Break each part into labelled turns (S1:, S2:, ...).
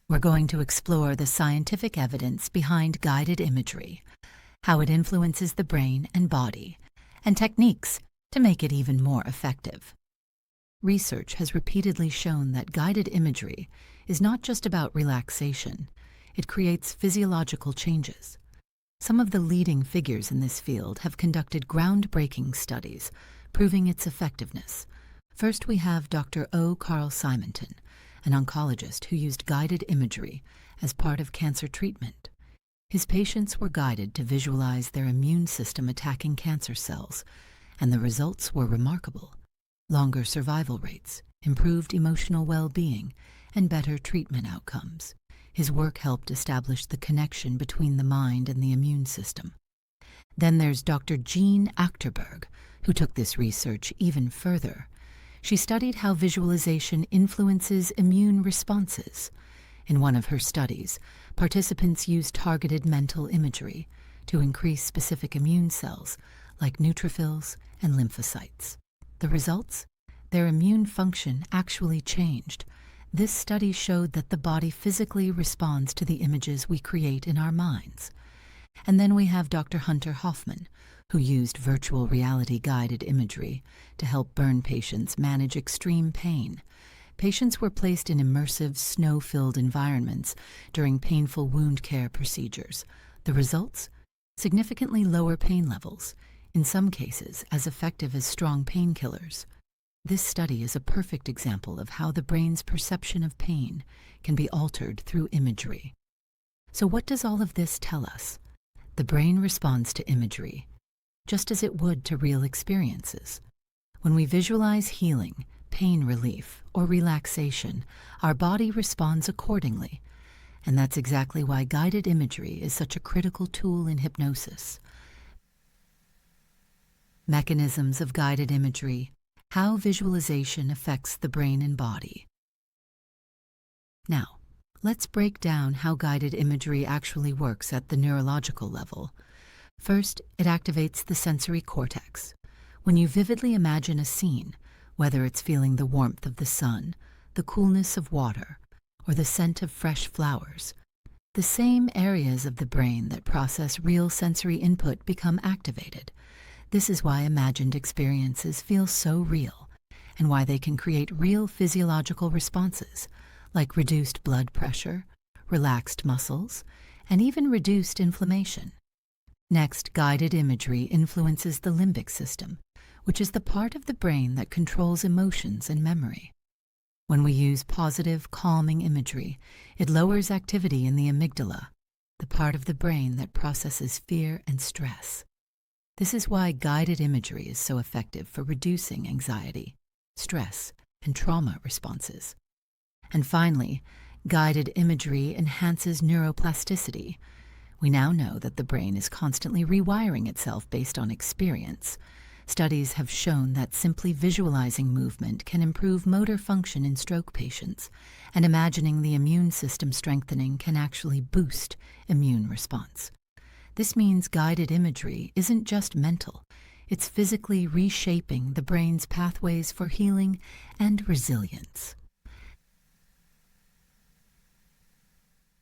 S1: We're going to explore the scientific evidence behind guided imagery, how it influences the brain and body, and techniques to make it even more effective. Research has repeatedly shown that guided imagery is not just about relaxation, it creates physiological changes. Some of the leading figures in this field have conducted groundbreaking studies proving its effectiveness. First, we have Dr. O. Carl Simonton, an oncologist who used guided imagery as part of cancer treatment. His patients were guided to visualize their immune system attacking cancer cells, and the results were remarkable. Longer survival rates, improved emotional well-being, and better treatment outcomes. His work helped establish the connection between the mind and the immune system. Then there's Dr. Jean Achterberg, who took this research even further. She studied how visualization influences immune responses. In one of her studies, participants used targeted mental imagery to increase specific immune cells like neutrophils and lymphocytes. The results? Their immune function actually changed. This study showed that the body physically responds to the images we create in our minds. And then we have Dr. Hunter Hoffman, who used virtual reality-guided imagery to help burn patients manage extreme pain. Patients were placed in immersive, snow-filled environments during painful wound care procedures. The results? Significantly lower pain levels, in some cases as effective as strong painkillers. This study is a perfect example of how the brain's perception of pain can be altered through imagery. So what does all of this tell us? The brain responds to imagery, just as it would to real experiences. When we visualize healing, pain relief, or relaxation, our body responds accordingly. And that's exactly why guided imagery is such a critical tool in hypnosis. Mechanisms of guided imagery, how visualization affects the brain and body. Now, let's break down how guided imagery actually works at the neurological level. First, it activates the sensory cortex. When you vividly imagine a scene, whether it's feeling the warmth of the sun, the coolness of water, or the scent of fresh flowers, the same areas of the brain that process real sensory input become activated. This is why imagined experiences feel so real, and why they can create real physiological responses, like reduced blood pressure, relaxed muscles, and even reduced inflammation. Next, guided imagery influences the limbic system, which is the part of the brain that controls emotions and memory. When we use positive, calming imagery, it lowers activity in the amygdala, the part of the brain that processes fear and stress. This is why guided imagery is so effective for reducing anxiety, stress, and trauma responses. And finally, guided imagery enhances neuroplasticity. We now know that the brain is constantly rewiring itself based on experience. Studies have shown that simply visualizing movement can improve motor function in stroke patients, and imagining the immune system strengthening can actually boost immune response. This means guided imagery isn't just mental, it's physically reshaping the brain's pathways for healing and resilience.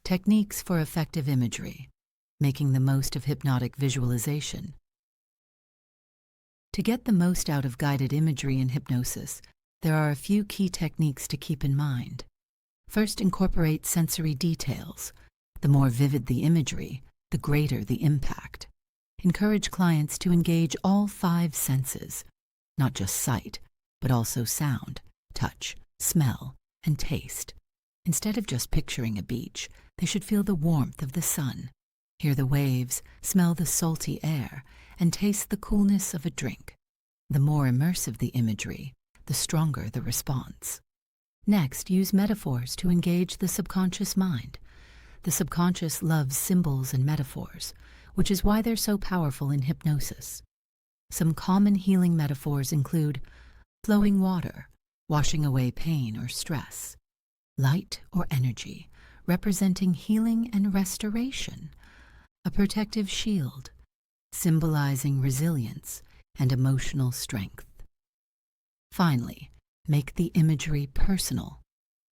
S1: Techniques for effective imagery, making the most of hypnotic visualization. To get the most out of guided imagery in hypnosis, there are a few key techniques to keep in mind. First, incorporate sensory details. The more vivid the imagery, the greater the impact. Encourage clients to engage all 5 senses, not just sight, but also sound, touch, smell, and taste. Instead of just picturing a beach, they should feel the warmth of the sun, hear the waves, smell the salty air, and taste the coolness of a drink. The more immersive the imagery, the stronger the response. Next, use metaphors to engage the subconscious mind. The subconscious loves symbols and metaphors, which is why they're so powerful in hypnosis. Some common healing metaphors include flowing water, washing away pain or stress; light or energy, representing healing and restoration; a protective shield, symbolizing resilience and emotional strength. Finally, make the imagery personal.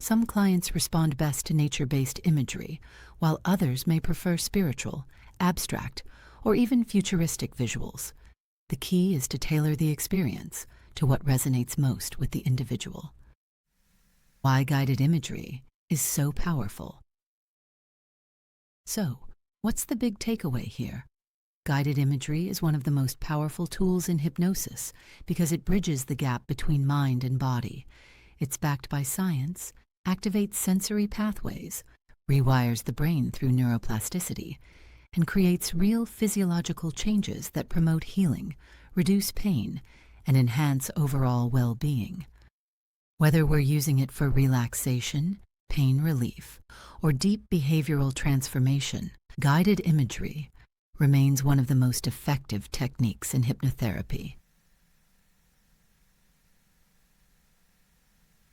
S1: Some clients respond best to nature-based imagery, while others may prefer spiritual, abstract, or even futuristic visuals. The key is to tailor the experience to what resonates most with the individual. Why guided imagery is so powerful. So, what's the big takeaway here? Guided imagery is one of the most powerful tools in hypnosis because it bridges the gap between mind and body. It's backed by science, activates sensory pathways, rewires the brain through neuroplasticity, and creates real physiological changes that promote healing, reduce pain, and enhance overall well-being. Whether we're using it for relaxation, pain relief, or deep behavioral transformation, guided imagery remains one of the most effective techniques in hypnotherapy.